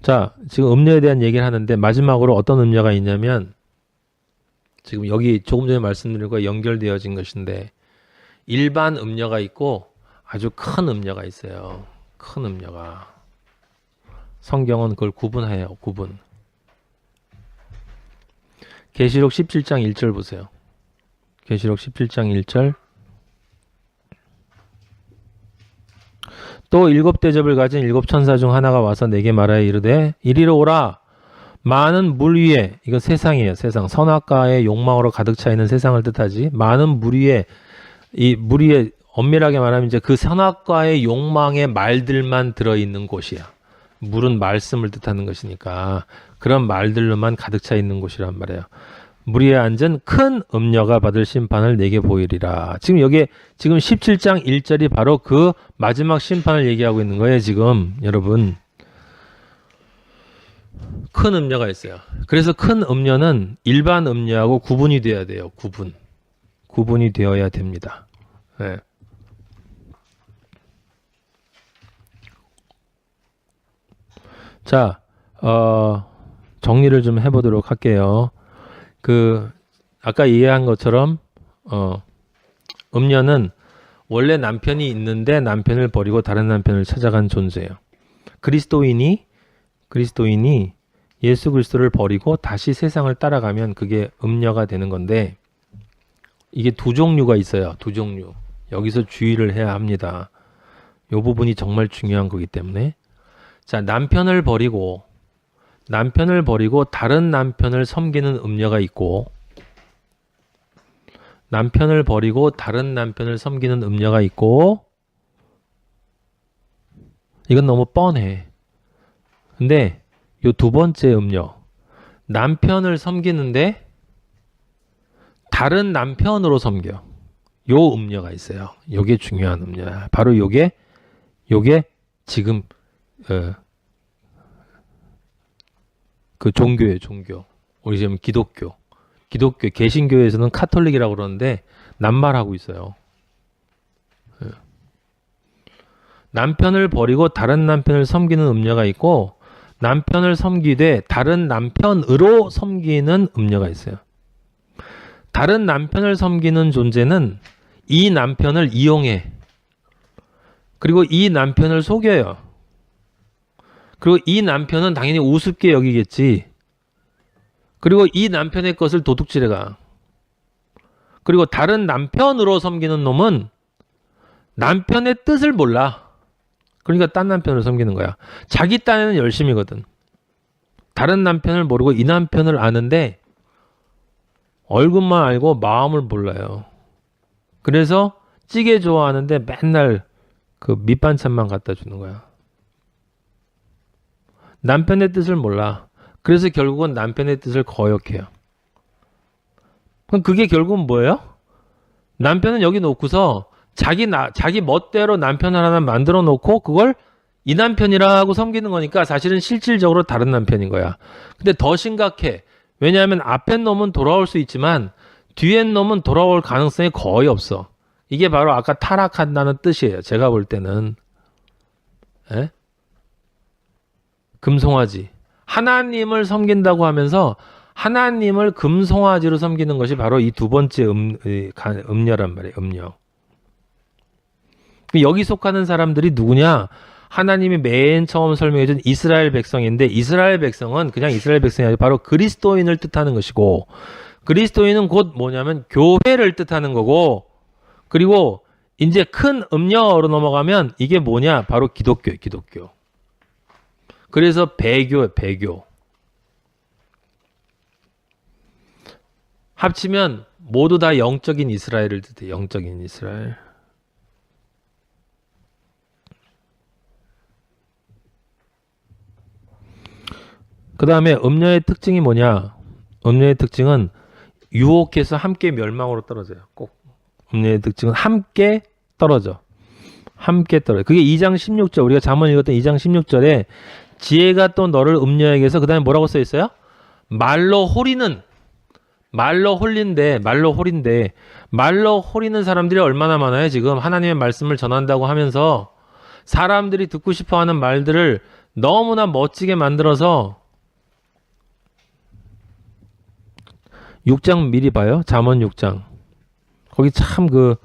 자, 지금 음료에 대한 얘기를 하는데 마지막으로 어떤 음료가 있냐면 지금 여기 조금 전에 말씀드린 거와 연결되어진 것인데 일반 음료가 있고 아주 큰 음료가 있어요. 큰 음료가. 성경은 그걸 구분해요. 구분. 계시록 17장 1절 보세요. 계시록 17장 1절. 또 일곱 대접을 가진 일곱 천사 중 하나가 와서 내게 말하여 이르되 이리로 오라. 많은 물 위에, 이건 세상이에요. 세상. 선악과의 욕망으로 가득 차 있는 세상을 뜻하지. 많은 물 위에, 이 물 위에 엄밀하게 말하면 이제 그 선악과의 욕망의 말들만 들어있는 곳이야. 물은 말씀을 뜻하는 것이니까 그런 말들로만 가득 차 있는 곳이란 말이에요. 물 위에 앉은 큰 음녀가 받을 심판을 내게 보이리라. 지금 여기에 지금 17장 1절이 바로 그 마지막 심판을 얘기하고 있는 거예요. 지금 여러분. 큰 음녀가 있어요. 그래서 큰 음녀는 일반 음녀하고 구분이 되어야 돼요. 구분이 되어야 됩니다. 네. 자, 정리를 좀 해보도록 할게요. 아까 이해한 것처럼, 음녀는 원래 남편이 있는데 남편을 버리고 다른 남편을 찾아간 존재예요. 그리스도인이 예수 그리스도를 버리고 다시 세상을 따라가면 그게 음녀가 되는 건데, 이게 두 종류가 있어요. 두 종류. 여기서 주의를 해야 합니다. 이 부분이 정말 중요한 거기 때문에. 자, 남편을 버리고 다른 남편을 섬기는 음녀가 있고, 남편을 버리고 다른 남편을 섬기는 음녀가 있고, 이건 너무 뻔해. 근데 요 두 번째 음녀, 남편을 섬기는데 다른 남편으로 섬겨. 요 음녀가 있어요. 요게 중요한 음녀야. 바로 요게 지금 그 종교예요. 종교. 우리 지금 기독교 개신교에서는 카톨릭이라고 그러는데 낱말하고 있어요. 남편을 버리고 다른 남편을 섬기는 음녀가 있고, 남편을 섬기되 다른 남편으로 섬기는 음녀가 있어요. 다른 남편을 섬기는 존재는 이 남편을 이용해. 그리고 이 남편을 속여요. 그리고 이 남편은 당연히 우습게 여기겠지. 그리고 이 남편의 것을 도둑질해가. 그리고 다른 남편으로 섬기는 놈은 남편의 뜻을 몰라. 그러니까 딴 남편을 섬기는 거야. 자기 딴에는 열심이거든. 다른 남편을 모르고 이 남편을 아는데 얼굴만 알고 마음을 몰라요. 그래서 찌개 좋아하는데 맨날 그 밑반찬만 갖다 주는 거야. 남편의 뜻을 몰라. 그래서 결국은 남편의 뜻을 거역해요. 그럼 그게 결국은 뭐예요? 남편은 여기 놓고서 자기 멋대로 남편을 하나 만들어 놓고 그걸 이 남편이라고 섬기는 거니까 사실은 실질적으로 다른 남편인 거야. 근데 더 심각해. 왜냐하면 앞엔 놈은 돌아올 수 있지만 뒤엔 놈은 돌아올 가능성이 거의 없어. 이게 바로 아까 타락한다는 뜻이에요. 제가 볼 때는. 에? 금송아지. 하나님을 섬긴다고 하면서 하나님을 금송아지로 섬기는 것이 바로 이 두 번째 음녀란 말이에요. 음녀. 여기 속하는 사람들이 누구냐? 하나님이 맨 처음 설명해준 이스라엘 백성인데, 이스라엘 백성은 그냥 이스라엘 백성이 아니라 바로 그리스도인을 뜻하는 것이고, 그리스도인은 곧 뭐냐면 교회를 뜻하는 거고, 그리고 이제 큰 음녀로 넘어가면 이게 뭐냐? 바로 기독교예요. 기독교. 그래서 배교. 합치면 모두 다 영적인 이스라엘을 뜻해요. 영적인 이스라엘. 그 다음에 음녀의 특징이 뭐냐? 음녀의 특징은 유혹해서 함께 멸망으로 떨어져요. 꼭. 음녀의 특징은 함께 떨어져. 그게 2장 16절. 우리가 잠언 읽었던 2장 16절에 지혜가 또 너를 음녀에게서, 그 다음에 뭐라고 써 있어요? 말로 홀리는 사람들이 얼마나 많아요. 지금 하나님의 말씀을 전한다고 하면서 사람들이 듣고 싶어하는 말들을 너무나 멋지게 만들어서 6장 미리 봐요. 잠언 6장. 거기 참 그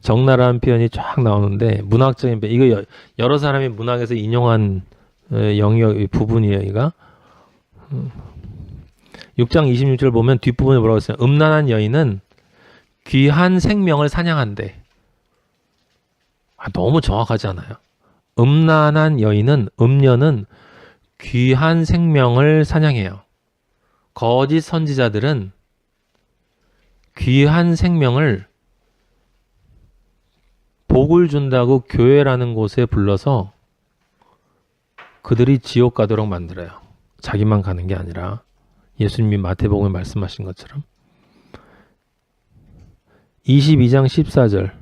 적나라한 표현이 쫙 나오는데 문학적인 이거 여러 사람이 문학에서 인용한 영역 부분이에요. 이가 6장 26절 보면 뒷부분에 뭐라고 했어요? 음란한 여인은 귀한 생명을 사냥한대. 너무 정확하지 않아요? 음란한 여인은 음녀는 귀한 생명을 사냥해요. 거짓 선지자들은 귀한 생명을 복을 준다고 교회라는 곳에 불러서 그들이 지옥 가도록 만들어요. 자기만 가는 게 아니라 예수님이 마태복음에 말씀하신 것처럼 22장 14절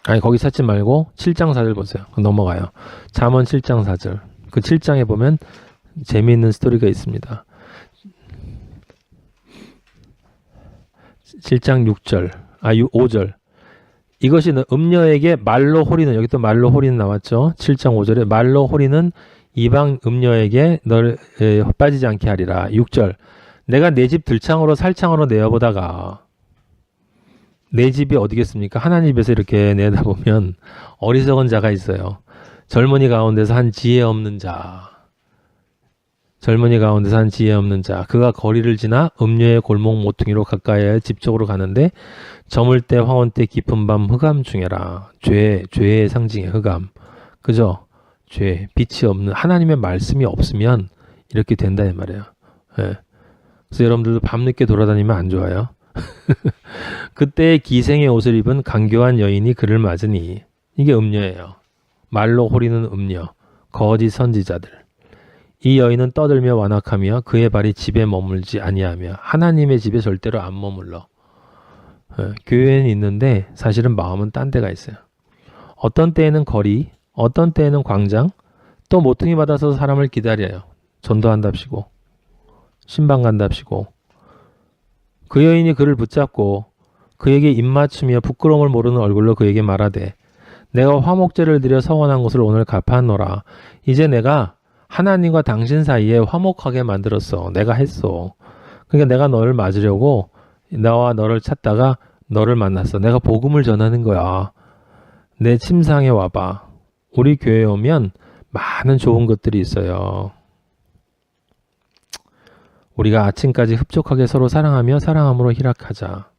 아니 거기 찾지 말고 7장 4절 보세요. 넘어가요. 잠언 7장 4절 그 7장에 보면 재미있는 스토리가 있습니다. 7장 6절 5절 이것이 음녀에게 말로 호리는 여기 또 말로 호리는 나왔죠. 7장 5절에 말로 호리는 이방 음녀에게 널 빠지지 않게 하리라. 6절 내가 내 집 들창으로 살창으로 내어보다가 내 집이 어디겠습니까? 하나님 집에서 이렇게 내다보면 어리석은 자가 있어요. 젊은이 가운데서 한 지혜 없는 자 젊은이 가운데서 한 지혜 없는 자 그가 거리를 지나 음녀의 골목 모퉁이로 가까이에 집 쪽으로 가는데 저물 때 황혼 때 깊은 밤 흑암 중에라. 죄의 상징의 흑암. 그죠? 죄, 빛이 없는 하나님의 말씀이 없으면 이렇게 된다 이 말이에요. 예. 그래서 여러분들도 밤늦게 돌아다니면 안 좋아요. 그때 기생의 옷을 입은 간교한 여인이 그를 맞으니 이게 음녀예요. 말로 호리는 음녀, 거짓 선지자들. 이 여인은 떠들며 완악하며 그의 발이 집에 머물지 아니하며 하나님의 집에 절대로 안 머물러. 교회는 있는데 사실은 마음은 딴 데가 있어요. 어떤 때에는 거리, 어떤 때에는 광장, 또 모퉁이 받아서 사람을 기다려요. 전도한답시고 신방 간답시고 그 여인이 그를 붙잡고 그에게 입맞추며 부끄러움을 모르는 얼굴로 그에게 말하되 내가 화목제를 드려 서원한 것을 오늘 갚아노라. 이제 내가 하나님과 당신 사이에 화목하게 만들었어. 내가 했어. 그러니까 내가 너를 맞으려고 나와 너를 찾다가 너를 만났어. 내가 복음을 전하는 거야. 내 침상에 와봐. 우리 교회에 오면 많은 좋은 것들이 있어요. 우리가 아침까지 흡족하게 서로 사랑하며 사랑함으로 희락하자.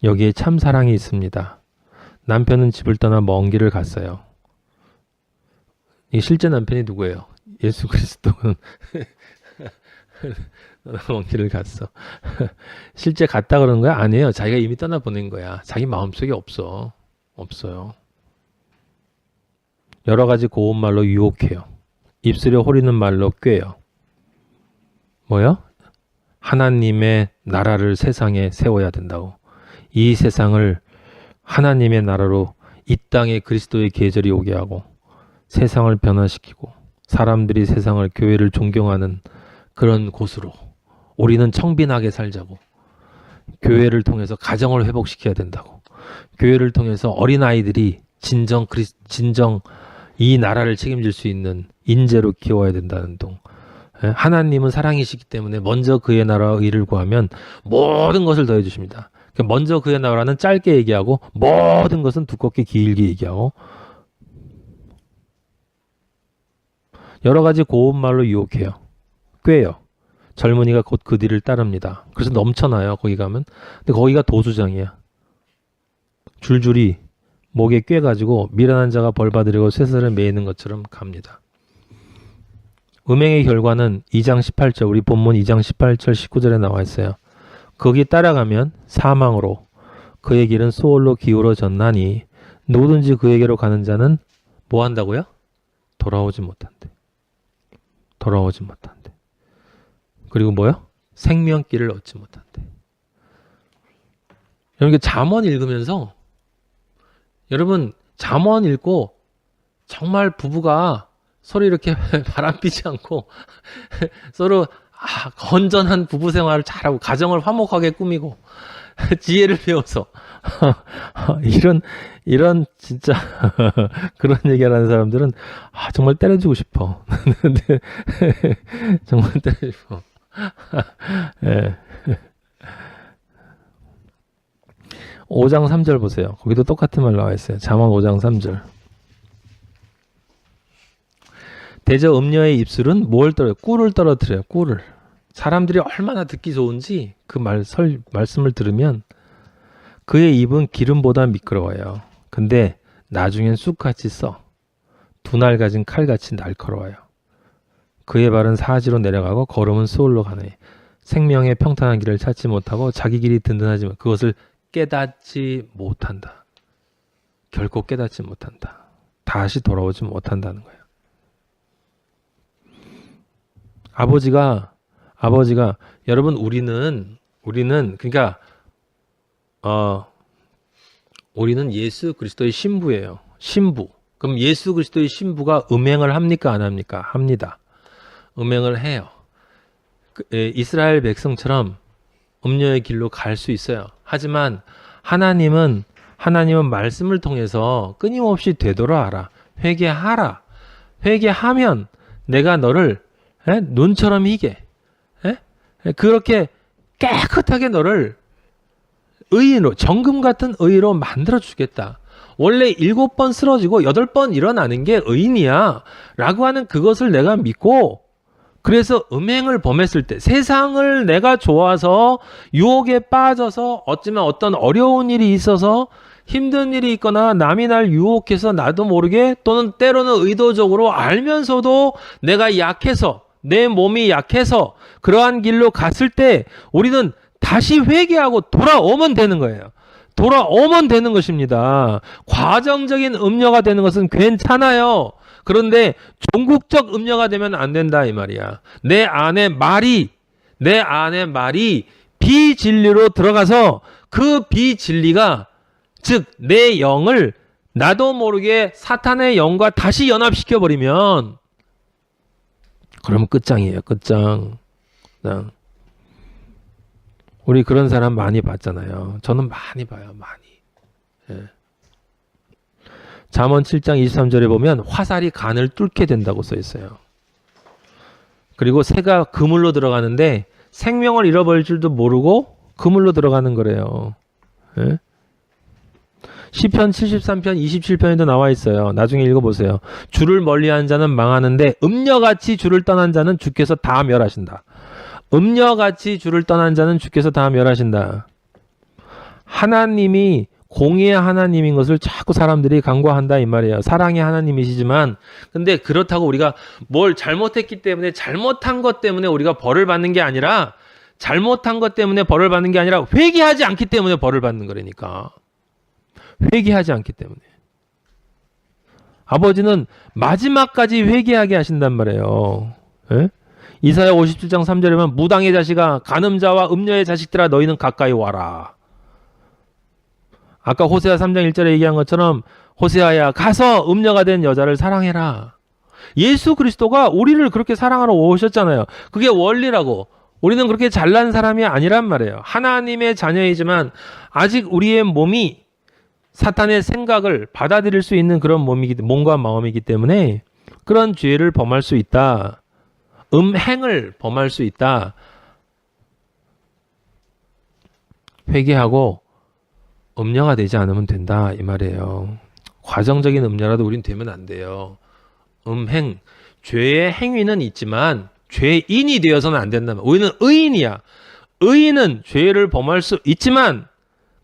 여기에 참 사랑이 있습니다. 남편은 집을 떠나 먼 길을 갔어요. 이 실제 남편이 누구예요? 예수 그리스도는 먼 길을 갔어. 실제 갔다 그러는 거야? 아니에요. 자기가 이미 떠나보낸 거야. 자기 마음속에 없어. 없어요. 여러 가지 고운 말로 유혹해요. 입술에 호리는 말로 꾀요. 뭐요? 하나님의 나라를 세상에 세워야 된다고. 이 세상을 하나님의 나라로 이 땅에 그리스도의 계절이 오게 하고 세상을 변화시키고 사람들이 세상을 교회를 존경하는 그런 곳으로 우리는 청빈하게 살자고. 교회를 통해서 가정을 회복시켜야 된다고. 교회를 통해서 어린아이들이 진정 이 나라를 책임질 수 있는 인재로 키워야 된다는 동. 하나님은 사랑이시기 때문에 먼저 그의 나라와 의를 구하면 모든 것을 더해 주십니다. 먼저 그의 나라는 짧게 얘기하고 모든 것은 두껍게 길게 얘기하고 여러 가지 고운 말로 유혹해요. 꾀요. 젊은이가 곧 그 뒤를 따릅니다. 그래서 넘쳐나요. 거기 가면. 근데 거기가 도수장이야. 줄줄이 목에 꿰가지고 미련한 자가 벌 받으려고 쇠사를 매이는 것처럼 갑니다. 음행의 결과는 2장 18절 우리 본문 2장 18절 19절에 나와 있어요. 거기 따라가면 사망으로 그의 길은 소홀로 기울어졌나니 누구든지 그에게로 가는 자는 뭐 한다고요? 돌아오지 못한대. 돌아오지 못한대. 그리고 뭐요? 생명길을 얻지 못한대. 여러분 잠언 읽으면서 여러분 잠언 읽고 정말 부부가 서로 이렇게 바람피지 않고 서로 건전한 부부 생활을 잘하고 가정을 화목하게 꾸미고 지혜를 배워서 이런 진짜 그런 얘기하는 사람들은 정말 때려주고 싶어. 근데 정말 때려주고 싶어. 예. 5장 3절 보세요. 거기도 똑같은 말 나와 있어요. 잠언 5장 3절. 대저 음녀의 입술은 뭘 떨어요? 꿀을 떨어뜨려요. 꿀을. 사람들이 얼마나 듣기 좋은지 그 말씀을 들으면 그의 입은 기름보다 미끄러워요. 근데 나중엔 쑥같이 써. 두 날 가진 칼같이 날카로워요. 그의 발은 사지로 내려가고 걸음은 수월로 가네. 생명의 평탄한 길을 찾지 못하고 자기 길이 든든하지만 그것을 깨닫지 못한다. 결코 깨닫지 못한다. 다시 돌아오지 못한다는 거예요. 아버지가 여러분 우리는 그러니까 우리는 예수 그리스도의 신부예요. 신부. 그럼 예수 그리스도의 신부가 음행을 합니까? 안 합니까? 합니다. 음행을 해요. 이스라엘 백성처럼 음녀의 길로 갈 수 있어요. 하지만 하나님은 말씀을 통해서 끊임없이 되돌아하라. 회개하라. 회개하면 내가 너를 눈처럼 희게 그렇게 깨끗하게 너를 의인으로 정금 같은 의로 만들어 주겠다. 원래 7번 쓰러지고 8번 일어나는 게 의인이야 라고 하는 그것을 내가 믿고 그래서 음행을 범했을 때 세상을 내가 좋아서 유혹에 빠져서 어쩌면 어떤 어려운 일이 있어서 힘든 일이 있거나 남이 날 유혹해서 나도 모르게 또는 때로는 의도적으로 알면서도 내가 약해서 내 몸이 약해서 그러한 길로 갔을 때 우리는 다시 회개하고 돌아오면 되는 거예요. 돌아오면 되는 것입니다. 과정적인 음녀가 되는 것은 괜찮아요. 그런데 종국적 음녀가 되면 안 된다 이 말이야. 내 안에 말이 비진리로 들어가서 그 비진리가 즉 내 영을 나도 모르게 사탄의 영과 다시 연합시켜버리면 그러면 끝장이에요. 끝장. 우리 그런 사람 많이 봤잖아요. 저는 많이 봐요. 많이. 예. 잠언 7장 23절에 보면 화살이 간을 뚫게 된다고 써 있어요. 그리고 새가 그물로 들어가는데 생명을 잃어버릴 줄도 모르고 그물로 들어가는 거래요. 예? 시편 73편 27편에도 나와 있어요. 나중에 읽어보세요. 주를 멀리한 자는 망하는데 음녀같이 주를 떠난 자는 주께서 다 멸하신다. 음녀같이 주를 떠난 자는 주께서 다 멸하신다. 하나님이 공의의 하나님인 것을 자꾸 사람들이 간과한다 이 말이에요. 사랑의 하나님이시지만 근데 그렇다고 우리가 뭘 잘못했기 때문에 잘못한 것 때문에 우리가 벌을 받는 게 아니라 잘못한 것 때문에 벌을 받는 게 아니라 회개하지 않기 때문에 벌을 받는 거라니까. 회개하지 않기 때문에. 아버지는 마지막까지 회개하게 하신단 말이에요. 예? 이사야 57장 3절에 보면 무당의 자식아 간음자와 음녀의 자식들아 너희는 가까이 와라. 아까 호세아 3장 1절에 얘기한 것처럼 호세아야 가서 음녀가 된 여자를 사랑해라. 예수 그리스도가 우리를 그렇게 사랑하러 오셨잖아요. 그게 원리라고. 우리는 그렇게 잘난 사람이 아니란 말이에요. 하나님의 자녀이지만 아직 우리의 몸이 사탄의 생각을 받아들일 수 있는 그런 몸과 마음이기 때문에 그런 죄를 범할 수 있다. 음행을 범할 수 있다. 회개하고 음녀가 되지 않으면 된다 이 말이에요. 과정적인 음녀라도 우린 되면 안 돼요. 음행, 죄의 행위는 있지만 죄인이 되어서는 안 된다. 우리는 의인이야. 의인은 죄를 범할 수 있지만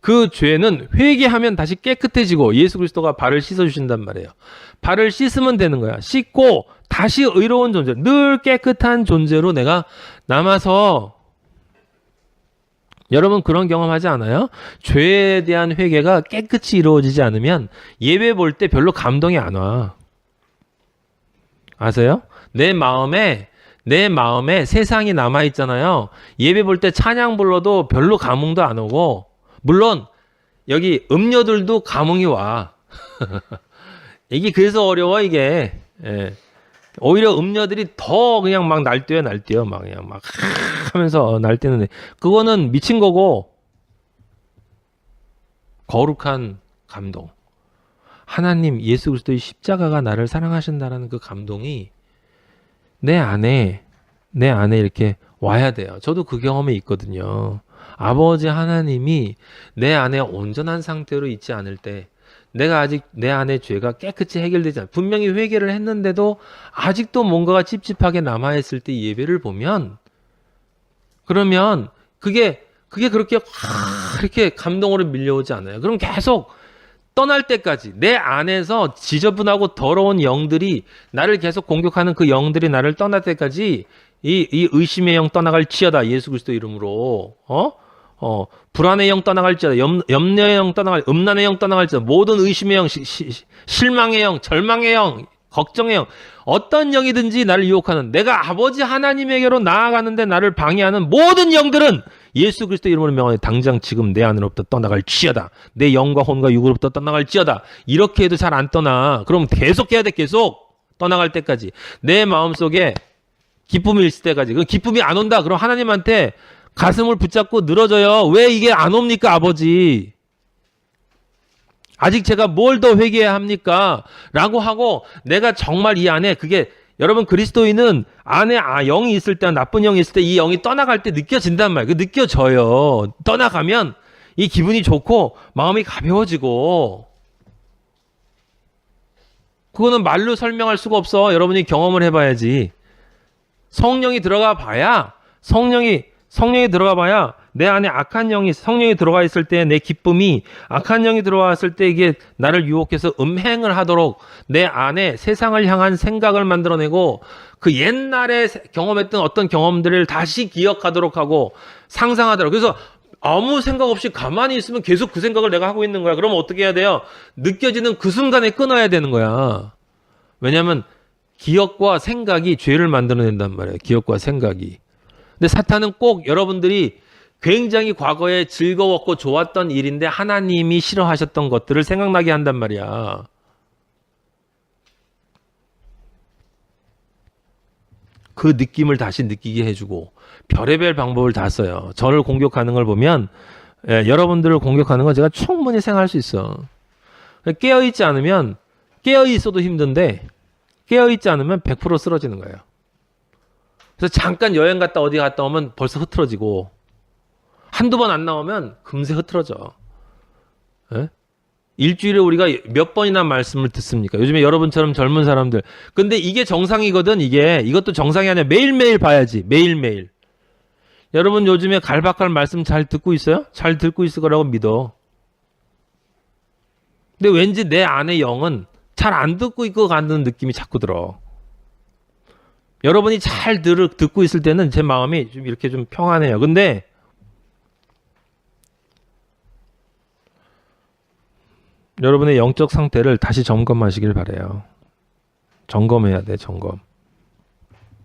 그 죄는 회개하면 다시 깨끗해지고 예수 그리스도가 발을 씻어주신단 말이에요. 발을 씻으면 되는 거야. 씻고 다시 의로운 존재, 늘 깨끗한 존재로 내가 남아서 여러분 그런 경험하지 않아요? 죄에 대한 회개가 깨끗이 이루어지지 않으면 예배 볼 때 별로 감동이 안 와. 아세요? 내 마음에 세상이 남아있잖아요. 예배 볼 때 찬양 불러도 별로 감흥도 안 오고 물론 여기 음녀들도 감흥이 와. 이게 그래서 어려워 이게. 예. 오히려 음녀들이 더 그냥 막 날뛰어 막 그냥 막 하면서 날뛰는데 그거는 미친 거고 거룩한 감동. 하나님 예수 그리스도의 십자가가 나를 사랑하신다라는 그 감동이 내 안에 이렇게 와야 돼요. 저도 그 경험이 있거든요. 아버지 하나님이 내 안에 온전한 상태로 있지 않을 때, 내가 아직 내 안에 죄가 깨끗이 해결되지 않아, 분명히 회개를 했는데도 아직도 뭔가가 찝찝하게 남아있을 때 예배를 보면, 그러면 그게 그렇게 확 이렇게 감동으로 밀려오지 않아요. 그럼 계속 떠날 때까지 내 안에서 지저분하고 더러운 영들이 나를 계속 공격하는 그 영들이 나를 떠날 때까지 이 의심의 영 떠나갈지어다. 예수 그리스도 이름으로. 불안의 영 떠나갈지어다. 염려의 영 떠나갈, 음란의 영 떠나갈지어다. 모든 의심의 영, 실망의 영, 절망의 영, 걱정의 영, 어떤 영이든지 나를 유혹하는, 내가 아버지 하나님에게로 나아가는데 나를 방해하는 모든 영들은 예수 그리스도 이름으로 명하여 당장 지금 내 안으로부터 떠나갈지어다. 내 영과 혼과 육으로부터 떠나갈지어다. 이렇게 해도 잘 안 떠나. 그럼 계속 해야 돼. 계속 떠나갈 때까지. 내 마음속에 기쁨이 있을 때까지. 그 기쁨이 안 온다. 그럼 하나님한테 가슴을 붙잡고 늘어져요. 왜 이게 안 옵니까, 아버지? 아직 제가 뭘 더 회개해야 합니까? 라고 하고, 내가 정말 이 안에 그게, 여러분 그리스도인은 안에 영이 있을 때, 나쁜 영이 있을 때 이 영이 떠나갈 때 느껴진단 말이에요. 느껴져요. 떠나가면 이 기분이 좋고 마음이 가벼워지고, 그거는 말로 설명할 수가 없어. 여러분이 경험을 해봐야지. 성령이 들어가 봐야, 성령이 들어가 봐야 내 안에 악한 영이, 성령이 들어가 있을 때 내 기쁨이, 악한 영이 들어왔을 때 이게 나를 유혹해서 음행을 하도록 내 안에 세상을 향한 생각을 만들어내고, 그 옛날에 경험했던 어떤 경험들을 다시 기억하도록 하고 상상하도록. 그래서 아무 생각 없이 가만히 있으면 계속 그 생각을 내가 하고 있는 거야. 그러면 어떻게 해야 돼요? 느껴지는 그 순간에 끊어야 되는 거야. 왜냐하면 기억과 생각이 죄를 만들어낸단 말이에요. 기억과 생각이. 근데 사탄은 꼭 여러분들이 굉장히 과거에 즐거웠고 좋았던 일인데 하나님이 싫어하셨던 것들을 생각나게 한단 말이야. 그 느낌을 다시 느끼게 해주고 별의별 방법을 다 써요. 저를 공격하는 걸 보면, 여러분들을 공격하는 건 제가 충분히 생각할 수 있어. 깨어있지 않으면, 깨어있어도 힘든데 깨어있지 않으면 100% 쓰러지는 거예요. 그래서 잠깐 여행 갔다 어디 갔다 오면 벌써 흐트러지고, 한두 번 안 나오면 금세 흐트러져. 예? 일주일에 우리가 몇 번이나 말씀을 듣습니까? 요즘에 여러분처럼 젊은 사람들. 근데 이게 정상이거든, 이것도 정상이 아니라 매일매일 봐야지, 매일매일. 여러분 요즘에 갈박할 말씀 잘 듣고 있어요? 잘 듣고 있을 거라고 믿어. 근데 왠지 내 안의 영은 잘 안 듣고 있고 가는 느낌이 자꾸 들어. 여러분이 잘 듣고 있을 때는 제 마음이 좀 이렇게 좀 평안해요. 근데 여러분의 영적 상태를 다시 점검하시길 바라요. 점검해야 돼, 점검.